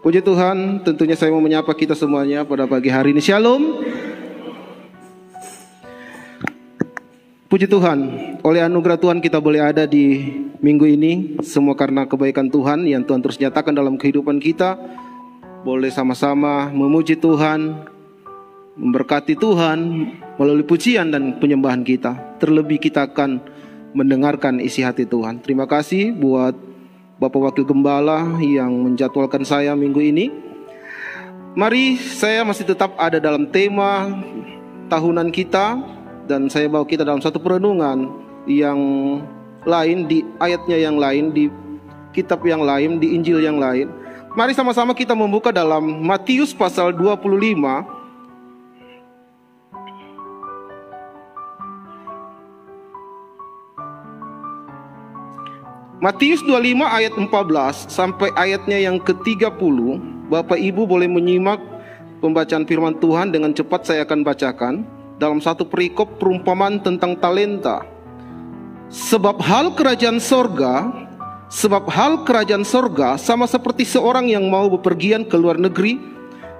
Puji Tuhan, tentunya saya mau menyapa kita semuanya pada pagi hari ini. Shalom. Puji Tuhan, oleh anugerah Tuhan kita boleh ada di minggu ini. Semua karena kebaikan Tuhan yang Tuhan terus nyatakan dalam kehidupan kita. Boleh sama-sama memuji Tuhan, memberkati Tuhan melalui pujian dan penyembahan kita. Terlebih kita akan mendengarkan isi hati Tuhan. Terima kasih buat Bapak Wakil Gembala yang menjadwalkan saya minggu ini. Mari, saya masih tetap ada dalam tema tahunan kita, dan saya bawa kita dalam satu perenungan yang lain, di ayatnya yang lain, di kitab yang lain, di Injil yang lain. Mari sama-sama kita membuka dalam Matius pasal 25. Matius 25 ayat 14 sampai ayatnya yang ke-30. Bapak Ibu boleh menyimak pembacaan firman Tuhan dengan cepat. Saya akan bacakan dalam satu perikop perumpamaan tentang talenta. Sebab hal kerajaan sorga sama seperti seorang yang mau bepergian ke luar negeri,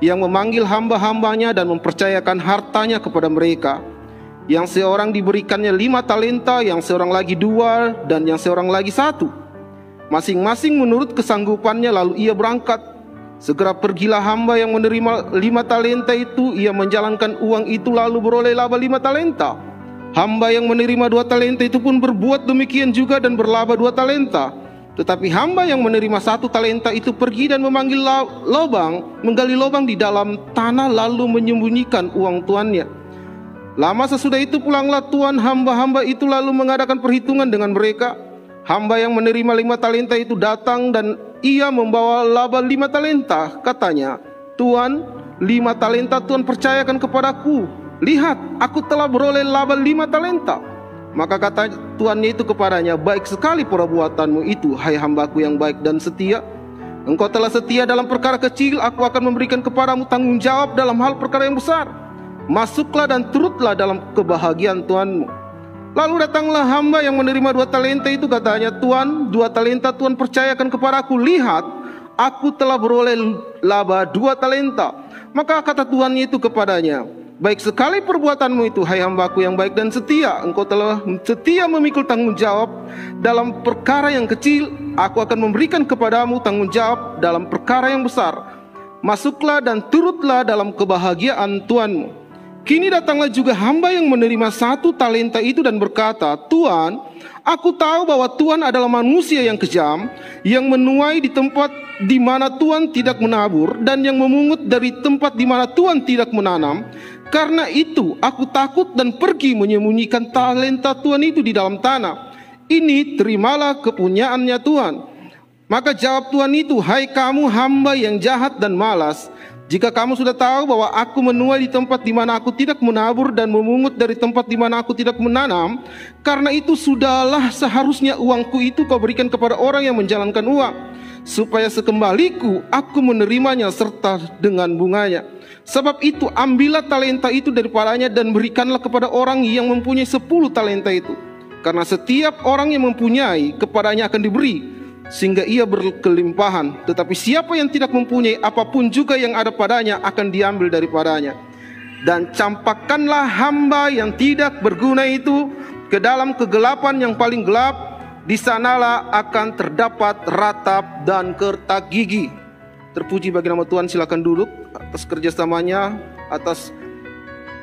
yang memanggil hamba-hambanya dan mempercayakan hartanya kepada mereka. Yang seorang diberikannya 5 talenta, yang seorang lagi 2, dan yang seorang lagi 1. Masing-masing menurut kesanggupannya, lalu ia berangkat. Segera pergilah hamba yang menerima 5 talenta itu. Ia menjalankan uang itu lalu beroleh laba 5 talenta. Hamba yang menerima 2 talenta itu pun berbuat demikian juga dan berlaba 2 talenta. Tetapi hamba yang menerima 1 talenta itu pergi dan menggali lubang di dalam tanah, lalu menyembunyikan uang tuannya. Lama sesudah itu pulanglah tuan hamba-hamba itu lalu mengadakan perhitungan dengan mereka. Hamba yang menerima 5 talenta itu datang dan ia membawa laba 5 talenta. Katanya, "Tuan, 5 talenta Tuan percayakan kepadaku. Lihat, aku telah beroleh laba 5 talenta." Maka kata tuannya itu kepadanya, "Baik sekali perbuatanmu itu, hai hambaku yang baik dan setia. Engkau telah setia dalam perkara kecil, aku akan memberikan kepadamu tanggung jawab dalam hal perkara yang besar. Masuklah dan turutlah dalam kebahagiaan Tuanmu." Lalu datanglah hamba yang menerima 2 talenta itu. Katanya, "Tuan, 2 talenta Tuan percayakan kepadaku. Lihat, aku telah beroleh laba 2 talenta." Maka kata tuannya itu kepadanya, "Baik sekali perbuatanmu itu, hai hambaku yang baik dan setia. Engkau telah setia memikul tanggung jawab dalam perkara yang kecil, aku akan memberikan kepadamu tanggung jawab dalam perkara yang besar. Masuklah dan turutlah dalam kebahagiaan Tuanmu." Kini datanglah juga hamba yang menerima 1 talenta itu dan berkata, "Tuan, aku tahu bahwa Tuan adalah manusia yang kejam, yang menuai di tempat di mana Tuan tidak menabur, dan yang memungut dari tempat di mana Tuan tidak menanam. Karena itu aku takut dan pergi menyembunyikan talenta Tuan itu di dalam tanah. Ini terimalah kepunyaannya Tuan." Maka jawab tuan itu, "Hai kamu hamba yang jahat dan malas, jika kamu sudah tahu bahwa aku menuai di tempat di mana aku tidak menabur dan memungut dari tempat di mana aku tidak menanam, karena itu sudahlah seharusnya uangku itu kau berikan kepada orang yang menjalankan uang, supaya sekembaliku aku menerimanya serta dengan bunganya. Sebab itu ambillah talenta itu daripadanya dan berikanlah kepada orang yang mempunyai 10 talenta itu. Karena setiap orang yang mempunyai, kepadanya akan diberi, sehingga ia berkelimpahan. Tetapi siapa yang tidak mempunyai, apapun juga yang ada padanya akan diambil daripadanya. Dan campakkanlah hamba yang tidak berguna itu ke dalam kegelapan yang paling gelap. Di sanalah akan terdapat ratap dan kertak gigi." Terpuji bagi nama Tuhan. Silakan duduk atas kerjasamanya, atas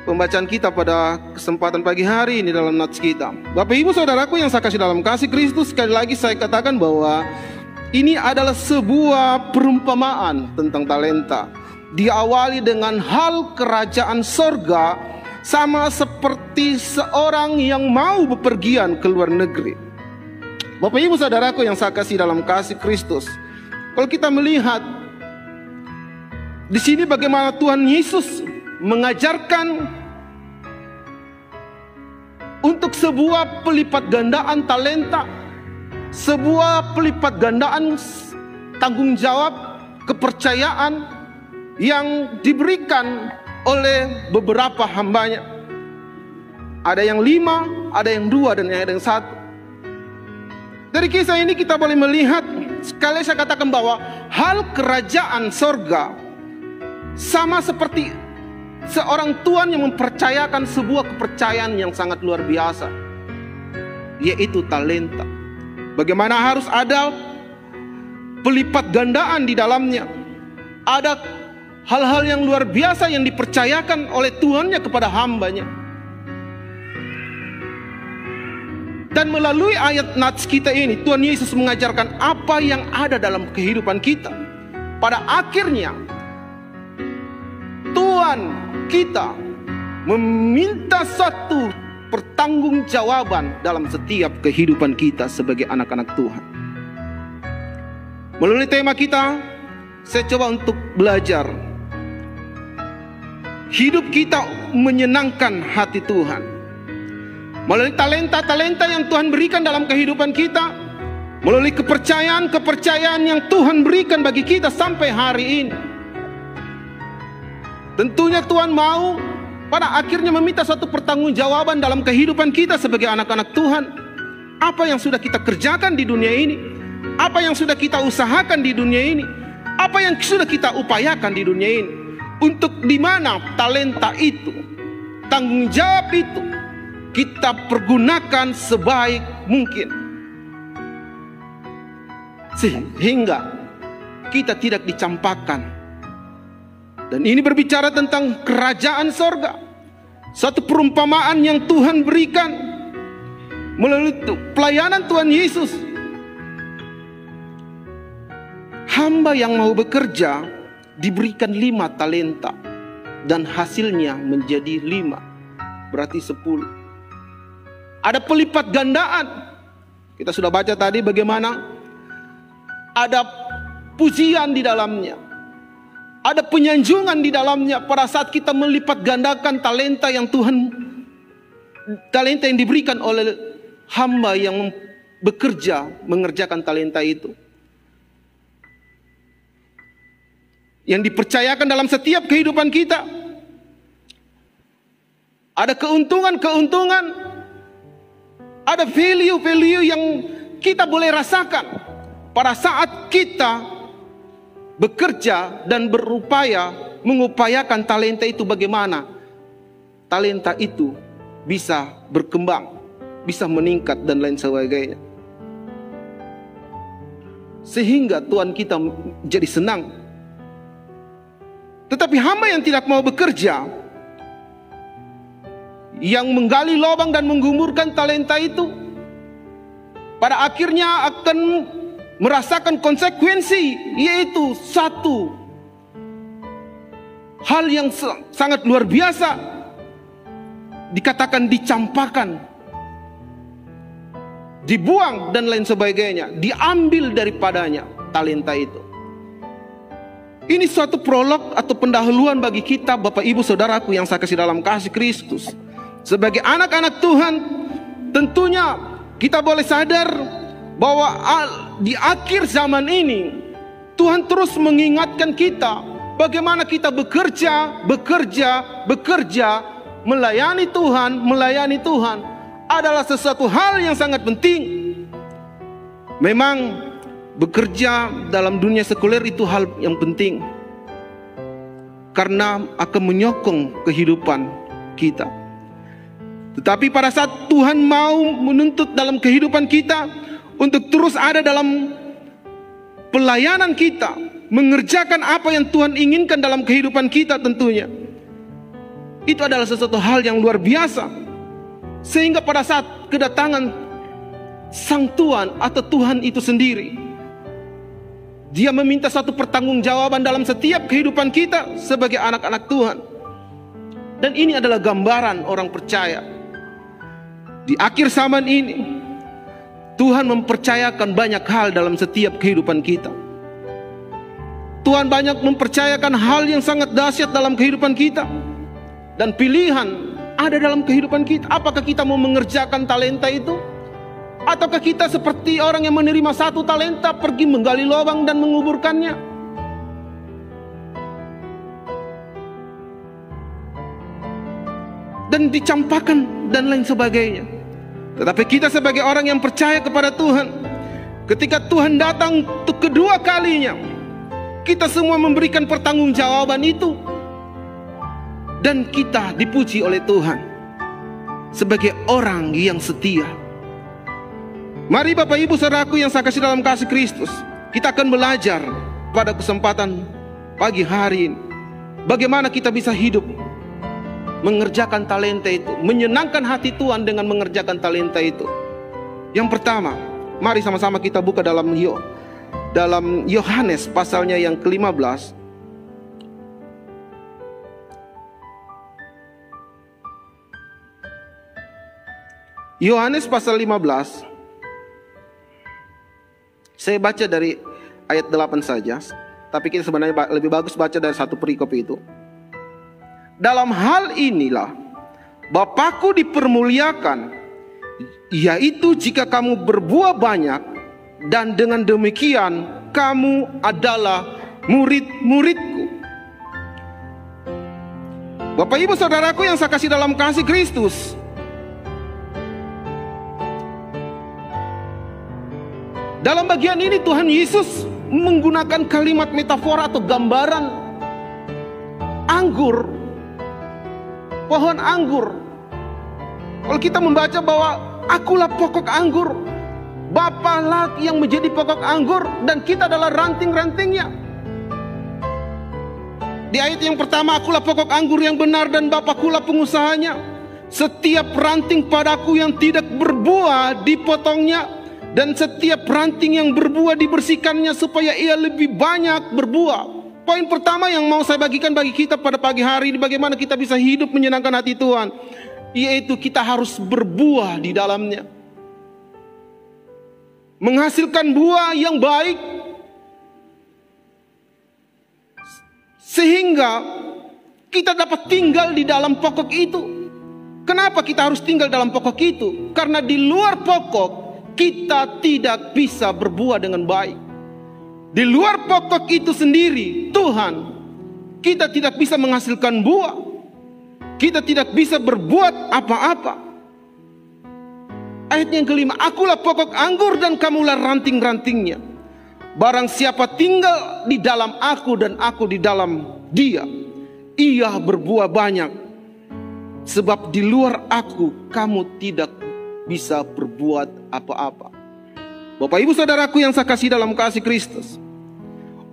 pembacaan kita pada kesempatan pagi hari ini dalam nats kita. Bapak Ibu Saudaraku yang saya kasih dalam kasih Kristus, sekali lagi saya katakan bahwa ini adalah sebuah perumpamaan tentang talenta. Diawali dengan hal kerajaan sorga, sama seperti seorang yang mau bepergian ke luar negeri. Bapak Ibu Saudaraku yang saya kasih dalam kasih Kristus, kalau kita melihat di sini bagaimana Tuhan Yesus mengajarkan untuk sebuah pelipat gandaan talenta, sebuah pelipat gandaan tanggung jawab, kepercayaan yang diberikan oleh beberapa hambanya. Ada yang 5, ada yang 2, dan ada yang 1. Dari kisah ini kita boleh melihat sekali saya katakan bahwa hal kerajaan sorga sama seperti seorang tuan yang mempercayakan sebuah kepercayaan yang sangat luar biasa, yaitu talenta. Bagaimana harus ada pelipat gandaan di dalamnya. Ada hal-hal yang luar biasa yang dipercayakan oleh tuannya kepada hambanya. Dan melalui ayat nats kita ini, Tuhan Yesus mengajarkan apa yang ada dalam kehidupan kita. Pada akhirnya, Tuhan kita meminta satu pertanggungjawaban dalam setiap kehidupan kita sebagai anak-anak Tuhan. Melalui tema kita, saya coba untuk belajar hidup kita menyenangkan hati Tuhan. Melalui talenta-talenta yang Tuhan berikan dalam kehidupan kita, melalui kepercayaan-kepercayaan yang Tuhan berikan bagi kita sampai hari ini. Tentunya Tuhan mau pada akhirnya meminta suatu pertanggungjawaban dalam kehidupan kita sebagai anak-anak Tuhan. Apa yang sudah kita kerjakan di dunia ini, apa yang sudah kita usahakan di dunia ini, apa yang sudah kita upayakan di dunia ini, untuk di mana talenta itu, tanggung jawab itu kita pergunakan sebaik mungkin, sehingga kita tidak dicampakkan. Dan ini berbicara tentang kerajaan sorga, satu perumpamaan yang Tuhan berikan melalui pelayanan Tuhan Yesus. Hamba yang mau bekerja diberikan 5 talenta, dan hasilnya menjadi 5, berarti 10. Ada pelipat gandaan. Kita sudah baca tadi bagaimana ada pujian di dalamnya, ada penyanjungan di dalamnya pada saat kita melipat gandakan talenta yang diberikan oleh hamba yang bekerja mengerjakan talenta itu, yang dipercayakan dalam setiap kehidupan kita. Ada keuntungan-keuntungan, ada value-value yang kita boleh rasakan pada saat kita bekerja dan berupaya mengupayakan talenta itu. Bagaimana talenta itu bisa berkembang, bisa meningkat dan lain sebagainya, sehingga Tuhan kita jadi senang. Tetapi hamba yang tidak mau bekerja, yang menggali lubang dan menggumburkan talenta itu, pada akhirnya akan merasakan konsekuensi, yaitu satu hal yang sangat luar biasa, dikatakan dicampakkan, dibuang dan lain sebagainya, diambil daripadanya talenta itu. Ini suatu prolog atau pendahuluan bagi kita, Bapak Ibu Saudaraku yang saya kasih dalam kasih Kristus. Sebagai anak-anak Tuhan, tentunya kita boleh sadar bahwa di akhir zaman ini Tuhan terus mengingatkan kita bagaimana kita bekerja, melayani Tuhan adalah sesuatu hal yang sangat penting. Memang bekerja dalam dunia sekuler itu hal yang penting, karena akan menyokong kehidupan kita. Tetapi pada saat Tuhan mau menuntut dalam kehidupan kita untuk terus ada dalam pelayanan kita, mengerjakan apa yang Tuhan inginkan dalam kehidupan kita, tentunya itu adalah sesuatu hal yang luar biasa. Sehingga pada saat kedatangan Sang Tuhan atau Tuhan itu sendiri, Dia meminta satu pertanggungjawaban dalam setiap kehidupan kita sebagai anak-anak Tuhan. Dan ini adalah gambaran orang percaya. Di akhir zaman ini, Tuhan mempercayakan banyak hal dalam setiap kehidupan kita. Tuhan banyak mempercayakan hal yang sangat dahsyat dalam kehidupan kita. Dan pilihan ada dalam kehidupan kita. Apakah kita mau mengerjakan talenta itu? Ataukah kita seperti orang yang menerima 1 talenta, pergi menggali lubang dan menguburkannya? Dan dicampakkan dan lain sebagainya. Tetapi kita sebagai orang yang percaya kepada Tuhan, Ketika Tuhan datang untuk kedua kalinya, kita semua memberikan pertanggungjawaban itu. Dan kita dipuji oleh Tuhan sebagai orang yang setia. Mari Bapak Ibu Saudaraku yang saya kasih dalam kasih Kristus, kita akan belajar pada kesempatan pagi hari ini bagaimana kita bisa hidup mengerjakan talenta itu, menyenangkan hati Tuhan dengan mengerjakan talenta itu. Yang pertama, mari sama-sama kita buka dalam Yohanes pasalnya yang ke-15. Yohanes pasal 15. Saya baca dari ayat 8 saja, tapi kita sebenarnya lebih bagus baca dari satu perikop itu. Dalam hal inilah Bapakku dipermuliakan, yaitu jika kamu berbuah banyak, dan dengan demikian kamu adalah murid-muridku. Bapak Ibu Saudaraku yang saya kasih dalam kasih Kristus, dalam bagian ini Tuhan Yesus menggunakan kalimat metafora atau gambaran anggur, pohon anggur. Kalau kita membaca bahwa akulah pokok anggur, Bapalah yang menjadi pokok anggur, dan kita adalah ranting-rantingnya. Di ayat yang pertama, akulah pokok anggur yang benar dan Bapakkulah pengusahanya. Setiap ranting padaku yang tidak berbuah dipotongnya, dan setiap ranting yang berbuah dibersihkannya supaya ia lebih banyak berbuah. Poin pertama yang mau saya bagikan bagi kita pada pagi hari ini, bagaimana kita bisa hidup menyenangkan hati Tuhan, yaitu kita harus berbuah di dalamnya, menghasilkan buah yang baik, sehingga kita dapat tinggal di dalam pokok itu. Kenapa kita harus tinggal dalam pokok itu? Karena di luar pokok kita tidak bisa berbuah dengan baik. Di luar pokok itu sendiri, Tuhan, kita tidak bisa menghasilkan buah. Kita tidak bisa berbuat apa-apa. Ayat yang kelima, akulah pokok anggur dan kamulah ranting-rantingnya. Barang siapa tinggal di dalam aku dan aku di dalam dia, ia berbuah banyak. Sebab di luar aku kamu tidak bisa berbuat apa-apa. Bapak Ibu Saudaraku yang saya kasih dalam kasih Kristus,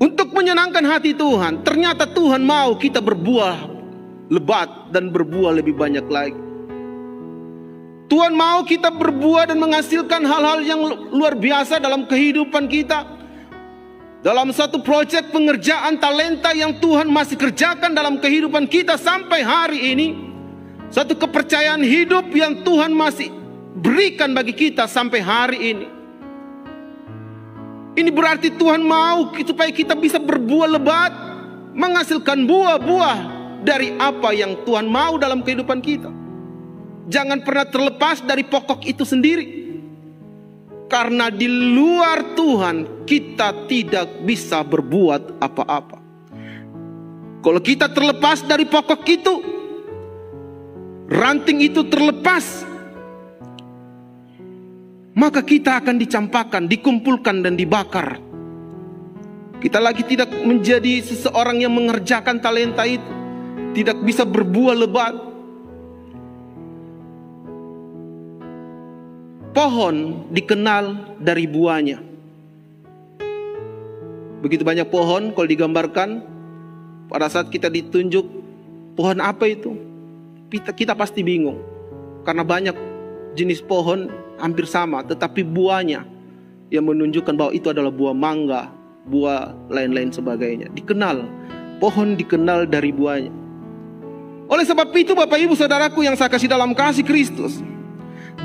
untuk menyenangkan hati Tuhan, ternyata Tuhan mau kita berbuah lebat dan berbuah lebih banyak lagi. Tuhan mau kita berbuah dan menghasilkan hal-hal yang luar biasa dalam kehidupan kita. Dalam satu proyek pengerjaan talenta yang Tuhan masih kerjakan dalam kehidupan kita sampai hari ini, satu kepercayaan hidup yang Tuhan masih berikan bagi kita sampai hari ini. Ini berarti Tuhan mau supaya kita bisa berbuah lebat, menghasilkan buah-buah dari apa yang Tuhan mau dalam kehidupan kita. Jangan pernah terlepas dari pokok itu sendiri, karena di luar Tuhan kita tidak bisa berbuat apa-apa. Kalau kita terlepas dari pokok itu, ranting itu terlepas, maka kita akan dicampakkan, dikumpulkan dan dibakar. Kita lagi tidak menjadi seseorang yang mengerjakan talenta itu, tidak bisa berbuah lebat. Pohon dikenal dari buahnya. Begitu banyak pohon kalau digambarkan, pada saat kita ditunjuk pohon apa itu, kita pasti bingung, karena banyak jenis pohon hampir sama, tetapi buahnya yang menunjukkan bahwa itu adalah buah mangga, buah lain-lain sebagainya. Dikenal, pohon dikenal dari buahnya. Oleh sebab itu Bapak Ibu Saudaraku yang saya kasih dalam kasih Kristus,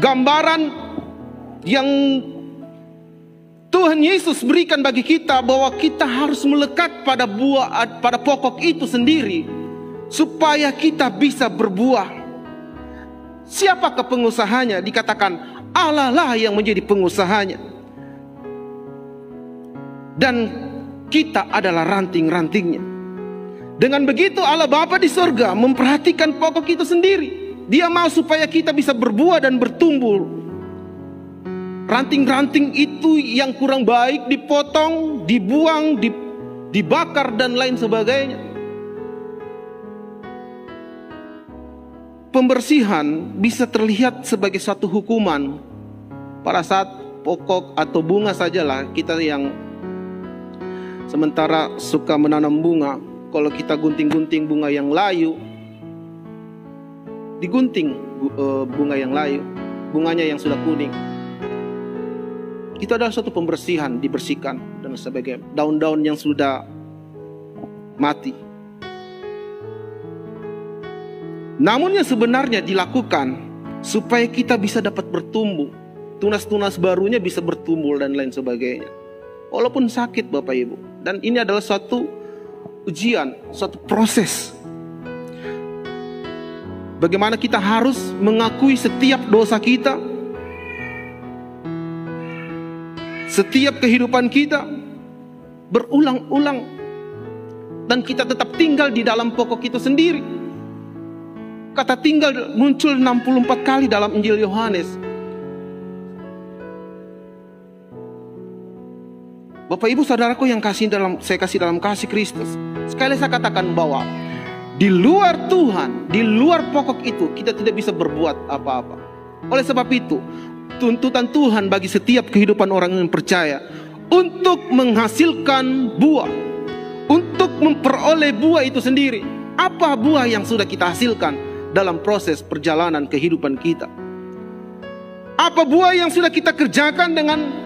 gambaran yang Tuhan Yesus berikan bagi kita bahwa kita harus melekat pada pada pokok itu sendiri supaya kita bisa berbuah. Siapakah pengusahanya? Dikatakan Allah lah yang menjadi pengusahanya, dan kita adalah ranting-rantingnya. Dengan begitu Allah Bapa di sorga memperhatikan pokok itu sendiri. Dia mau supaya kita bisa berbuah dan bertumbuh ranting-ranting itu yang kurang baik dipotong, dibuang, dibakar dan lain sebagainya. Pembersihan bisa terlihat sebagai suatu hukuman pada saat pokok atau bunga sajalah kita yang sementara suka menanam bunga. Kalau kita gunting-gunting bunga yang layu, digunting bunga yang layu, bunganya yang sudah kuning, itu adalah suatu pembersihan, dibersihkan dan sebagainya. Daun-daun yang sudah mati. Namun yang sebenarnya dilakukan supaya kita bisa dapat bertumbuh, tunas-tunas barunya bisa bertumbuh dan lain sebagainya. Walaupun sakit Bapak Ibu. Dan ini adalah suatu ujian, suatu proses. Bagaimana kita harus mengakui setiap dosa kita, setiap kehidupan kita berulang-ulang, dan kita tetap tinggal di dalam pokok itu sendiri. Kata tinggal muncul 64 kali dalam Injil Yohanes. Bapak Ibu Saudaraku yang saya kasih dalam kasih Kristus, sekali saya katakan bahwa di luar Tuhan, di luar pokok itu kita tidak bisa berbuat apa-apa. Oleh sebab itu, tuntutan Tuhan bagi setiap kehidupan orang yang percaya untuk menghasilkan buah, untuk memperoleh buah itu sendiri. Apa buah yang sudah kita hasilkan dalam proses perjalanan kehidupan kita? Apa buah yang sudah kita kerjakan dengan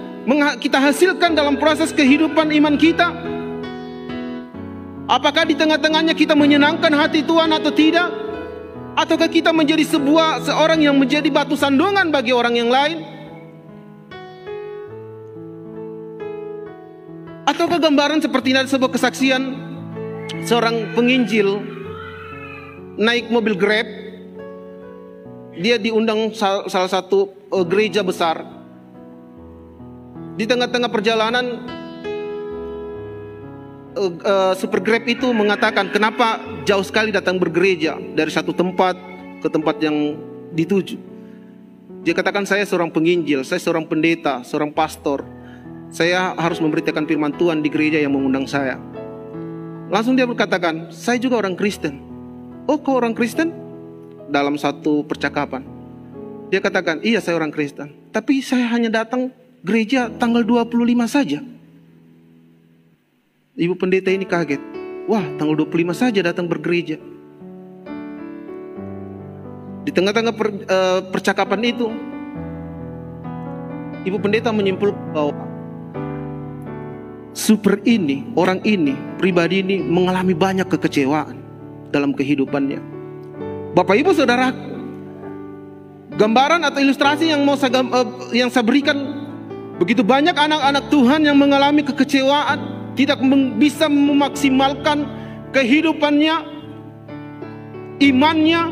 kita hasilkan dalam proses kehidupan iman kita? Apakah di tengah-tengahnya kita menyenangkan hati Tuhan atau tidak? Ataukah kita menjadi seorang yang menjadi batu sandungan bagi orang yang lain? Ataukah gambaran seperti ada sebuah kesaksian seorang penginjil naik mobil Grab, dia diundang salah satu gereja besar. Di tengah-tengah perjalanan, super Grab itu mengatakan, kenapa jauh sekali datang bergereja dari satu tempat ke tempat yang dituju. Dia katakan, saya seorang penginjil, saya seorang pendeta, seorang pastor. Saya harus memberitakan firman Tuhan di gereja yang mengundang saya. Langsung dia berkatakan, saya juga orang Kristen. Oh, kau orang Kristen? Dalam satu percakapan dia katakan, iya saya orang Kristen, tapi saya hanya datang gereja tanggal 25 saja. Ibu pendeta ini kaget. Wah, tanggal 25 saja datang bergereja. Di tengah-tengah percakapan itu, ibu pendeta menyimpulkan bahwa orang ini, pribadi ini mengalami banyak kekecewaan dalam kehidupannya. Bapak Ibu Saudara, gambaran atau ilustrasi yang saya berikan, begitu banyak anak-anak Tuhan yang mengalami kekecewaan, tidak bisa memaksimalkan kehidupannya, imannya,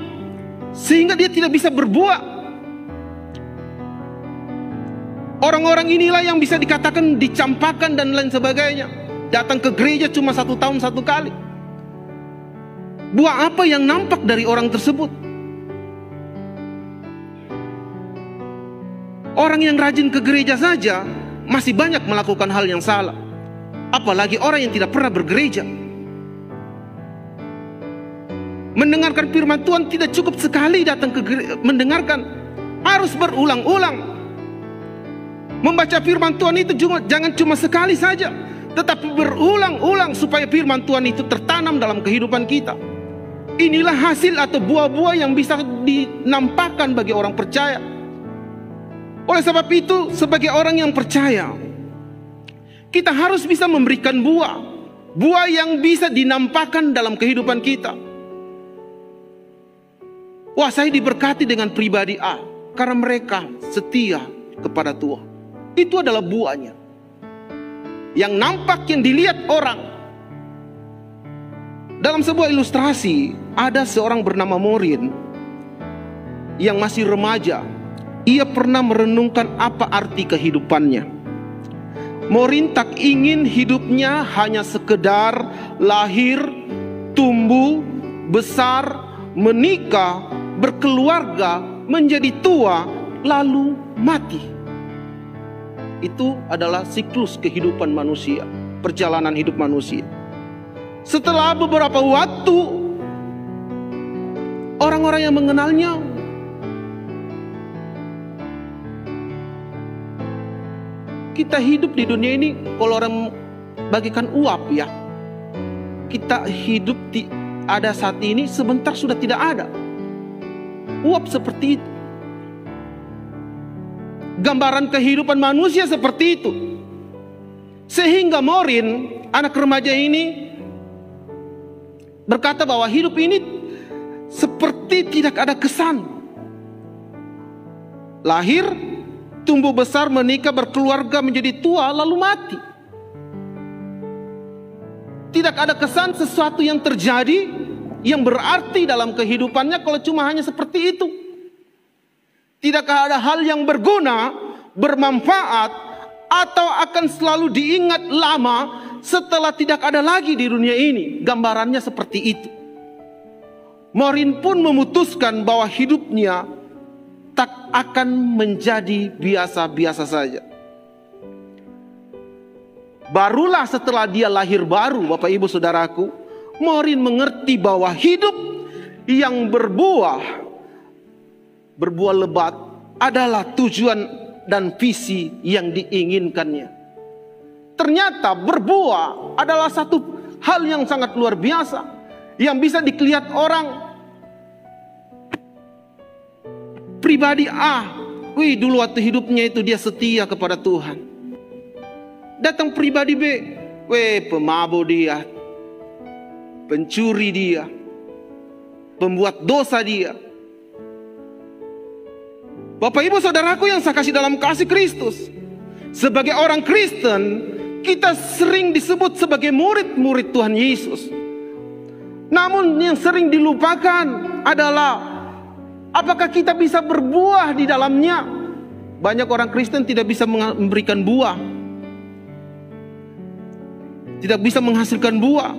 sehingga dia tidak bisa berbuah. Orang-orang inilah yang bisa dikatakan dicampakkan dan lain sebagainya. Datang ke gereja cuma 1 tahun 1 kali. Buah apa yang nampak dari orang tersebut? Orang yang rajin ke gereja saja masih banyak melakukan hal yang salah. Apalagi orang yang tidak pernah bergereja. Mendengarkan firman Tuhan tidak cukup sekali datang ke gereja, mendengarkan, harus berulang-ulang. Membaca firman Tuhan itu jangan cuma sekali saja, tetapi berulang-ulang supaya firman Tuhan itu tertanam dalam kehidupan kita. Inilah hasil atau buah-buah yang bisa dinampakkan bagi orang percaya. Oleh sebab itu, sebagai orang yang percaya, kita harus bisa memberikan buah. Buah yang bisa dinampakkan dalam kehidupan kita. Wah, saya diberkati dengan pribadi A karena mereka setia kepada Tuhan. Itu adalah buahnya. Yang nampak, yang dilihat orang. Dalam sebuah ilustrasi, ada seorang bernama Morin yang masih remaja. Ia pernah merenungkan apa arti kehidupannya. Morin tak ingin hidupnya hanya sekedar lahir, tumbuh, besar, menikah, berkeluarga, menjadi tua, lalu mati. Itu adalah siklus kehidupan manusia, perjalanan hidup manusia. Setelah beberapa waktu, orang-orang yang mengenalnya kita hidup di dunia ini, kalau orang bagikan uap ya, kita hidup ada saat ini, sebentar sudah tidak ada. Uap seperti itu. Gambaran kehidupan manusia seperti itu. Sehingga Morin, anak remaja ini, berkata bahwa hidup ini seperti tidak ada kesan. Lahir, tumbuh besar, menikah, berkeluarga, menjadi tua, lalu mati. Tidak ada kesan sesuatu yang terjadi yang berarti dalam kehidupannya kalau cuma hanya seperti itu. Tidakkah ada hal yang berguna, bermanfaat, atau akan selalu diingat lama setelah tidak ada lagi di dunia ini? Gambarannya seperti itu. Morin pun memutuskan bahwa hidupnya tak akan menjadi biasa-biasa saja. Barulah setelah dia lahir baru, Bapak Ibu Saudaraku, Morin mengerti bahwa hidup yang berbuah lebat adalah tujuan dan visi yang diinginkannya. Ternyata berbuah adalah satu hal yang sangat luar biasa, yang bisa dilihat orang. Pribadi A, dulu waktu hidupnya itu dia setia kepada Tuhan. Datang pribadi B, pemabuk dia, pencuri dia, pembuat dosa dia. Bapak Ibu Saudaraku yang saya kasih dalam kasih Kristus, sebagai orang Kristen, kita sering disebut sebagai murid-murid Tuhan Yesus. Namun yang sering dilupakan adalah apakah kita bisa berbuah di dalamnya. Banyak orang Kristen tidak bisa memberikan buah, tidak bisa menghasilkan buah,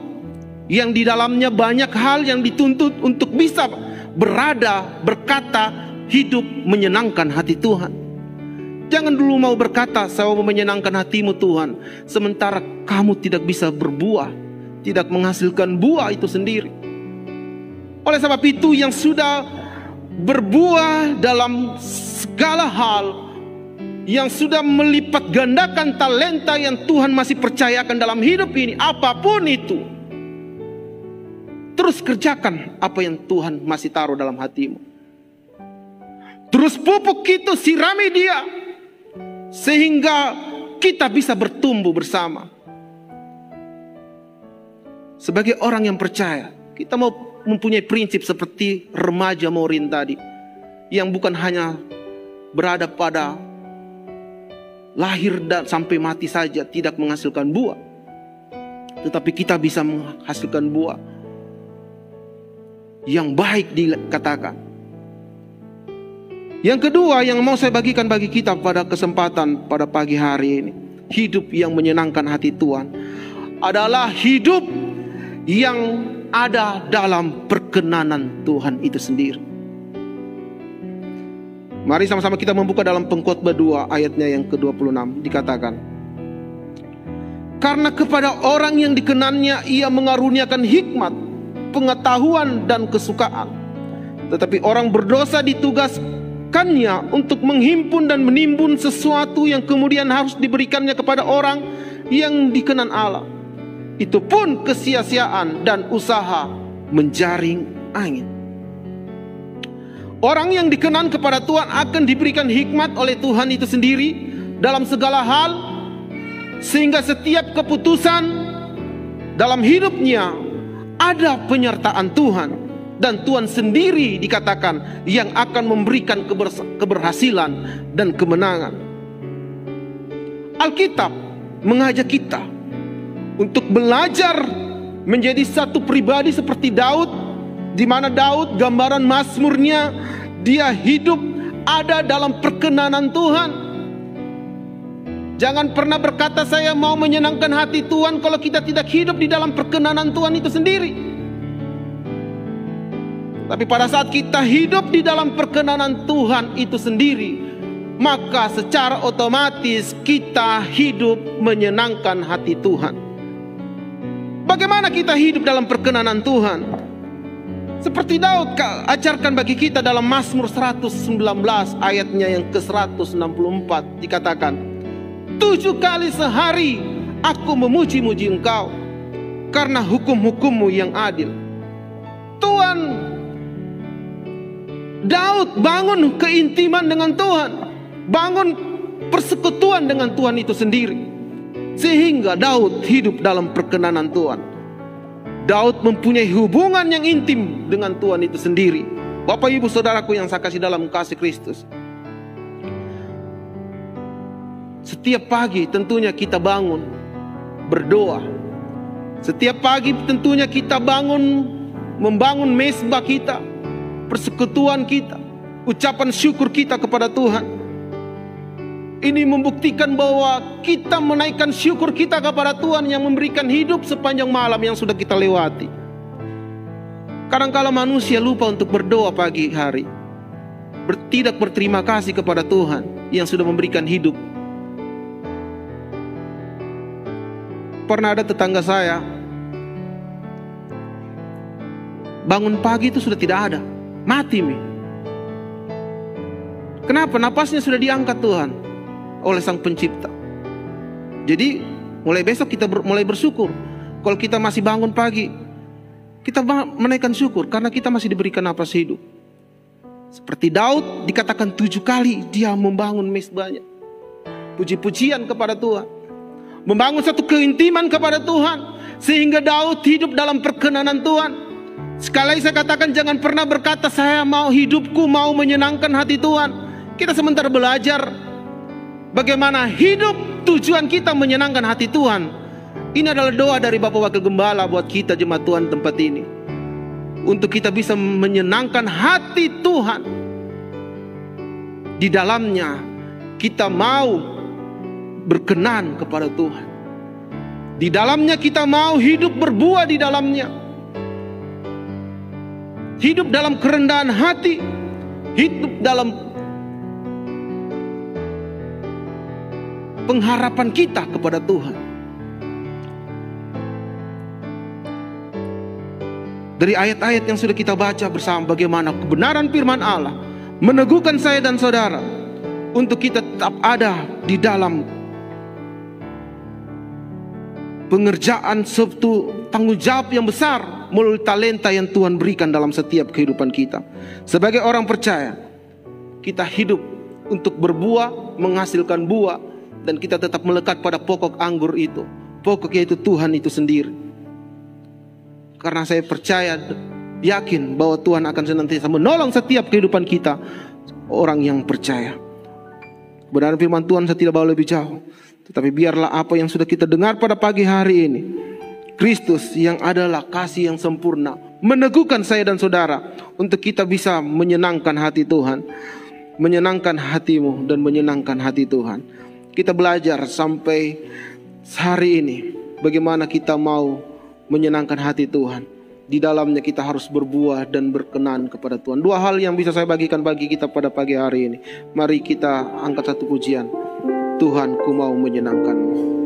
yang di dalamnya banyak hal yang dituntut untuk bisa berada, berkata, hidup menyenangkan hati Tuhan. Jangan dulu mau berkata, saya mau menyenangkan hatimu Tuhan, sementara kamu tidak bisa berbuah, tidak menghasilkan buah itu sendiri. Oleh sebab itu, yang sudah berbuah dalam segala hal, yang sudah melipat gandakan talenta yang Tuhan masih percayakan dalam hidup ini, apapun itu, terus kerjakan apa yang Tuhan masih taruh dalam hatimu. Terus pupuk itu, sirami dia, sehingga kita bisa bertumbuh bersama. Sebagai orang yang percaya, kita mau mempunyai prinsip seperti remaja Morin tadi, yang bukan hanya berada pada lahir dan sampai mati saja tidak menghasilkan buah, tetapi kita bisa menghasilkan buah yang baik dikatakan. Yang kedua yang mau saya bagikan bagi kita pada kesempatan pada pagi hari ini, hidup yang menyenangkan hati Tuhan adalah hidup yang ada dalam perkenanan Tuhan itu sendiri. Mari sama-sama kita membuka dalam Pengkhotbah 2 ayatnya yang ke-26, dikatakan, karena kepada orang yang dikenannya ia mengaruniakan hikmat, pengetahuan dan kesukaan. Tetapi orang berdosa ditugaskannya untuk menghimpun dan menimbun sesuatu yang kemudian harus diberikannya kepada orang yang dikenan Allah. Itu pun kesia-siaan dan usaha menjaring angin. Orang yang dikenan kepada Tuhan akan diberikan hikmat oleh Tuhan itu sendiri dalam segala hal, sehingga setiap keputusan dalam hidupnya ada penyertaan Tuhan. Dan Tuhan sendiri dikatakan yang akan memberikan keberhasilan dan kemenangan. Alkitab mengajak kita untuk belajar menjadi satu pribadi seperti Daud, di mana Daud gambaran mazmurnya, dia hidup ada dalam perkenanan Tuhan. Jangan pernah berkata saya mau menyenangkan hati Tuhan kalau kita tidak hidup di dalam perkenanan Tuhan itu sendiri. Tapi pada saat kita hidup di dalam perkenanan Tuhan itu sendiri, maka secara otomatis kita hidup menyenangkan hati Tuhan. Bagaimana kita hidup dalam perkenanan Tuhan? Seperti Daud ajarkan bagi kita dalam Mazmur 119 ayatnya yang ke-164 dikatakan, 7 kali sehari aku memuji-muji Engkau karena hukum-hukum-Mu yang adil. Daud bangun keintiman dengan Tuhan, bangun persekutuan dengan Tuhan itu sendiri, sehingga Daud hidup dalam perkenanan Tuhan. Daud mempunyai hubungan yang intim dengan Tuhan itu sendiri. Bapak ibu saudaraku yang saya kasih dalam kasih Kristus, setiap pagi tentunya kita bangun berdoa. Setiap pagi tentunya kita membangun mezbah kita, persekutuan kita, ucapan syukur kita kepada Tuhan. Ini membuktikan bahwa kita menaikkan syukur kita kepada Tuhan yang memberikan hidup sepanjang malam yang sudah kita lewati. Kadang-kala manusia lupa untuk berdoa pagi hari, tidak berterima kasih kepada Tuhan yang sudah memberikan hidup. Pernah ada tetangga saya, bangun pagi itu sudah tidak ada, mati mi. Kenapa? Napasnya sudah diangkat Tuhan oleh Sang Pencipta. Jadi mulai besok kita mulai bersyukur. Kalau kita masih bangun pagi, kita menaikkan syukur karena kita masih diberikan napas hidup. Seperti Daud dikatakan 7 kali dia membangun mezbahnya, puji-pujian kepada Tuhan, membangun satu keintiman kepada Tuhan, sehingga Daud hidup dalam perkenanan Tuhan. Sekali lagi saya katakan, jangan pernah berkata saya mau hidupku mau menyenangkan hati Tuhan. Kita sebentar belajar bagaimana hidup tujuan kita menyenangkan hati Tuhan. Ini adalah doa dari Bapak Wakil Gembala buat kita jemaat Tuhan tempat ini, untuk kita bisa menyenangkan hati Tuhan. Di dalamnya kita mau berkenan kepada Tuhan. Di dalamnya kita mau hidup berbuah di dalamnya. Hidup dalam kerendahan hati, hidup dalam pengharapan kita kepada Tuhan. Dari ayat-ayat yang sudah kita baca bersama, bagaimana kebenaran firman Allah meneguhkan saya dan saudara untuk kita tetap ada di dalam pengerjaan suatu tanggung jawab yang besar melalui talenta yang Tuhan berikan dalam setiap kehidupan kita. Sebagai orang percaya, kita hidup untuk berbuah, menghasilkan buah, dan kita tetap melekat pada pokok anggur itu. Pokok yaitu Tuhan itu sendiri. Karena saya percaya, yakin bahwa Tuhan akan senantiasa menolong setiap kehidupan kita, orang yang percaya. Kebenaran firman Tuhan saya tidak bawa lebih jauh, tetapi biarlah apa yang sudah kita dengar pada pagi hari ini, Kristus yang adalah kasih yang sempurna meneguhkan saya dan saudara untuk kita bisa menyenangkan hati Tuhan, menyenangkan hatimu dan menyenangkan hati Tuhan. Kita belajar sampai hari ini bagaimana kita mau menyenangkan hati Tuhan. Di dalamnya kita harus berbuah dan berkenan kepada Tuhan. 2 hal yang bisa saya bagikan bagi kita pada pagi hari ini. Mari kita angkat satu pujian. Tuhan, ku mau menyenangkan-Mu.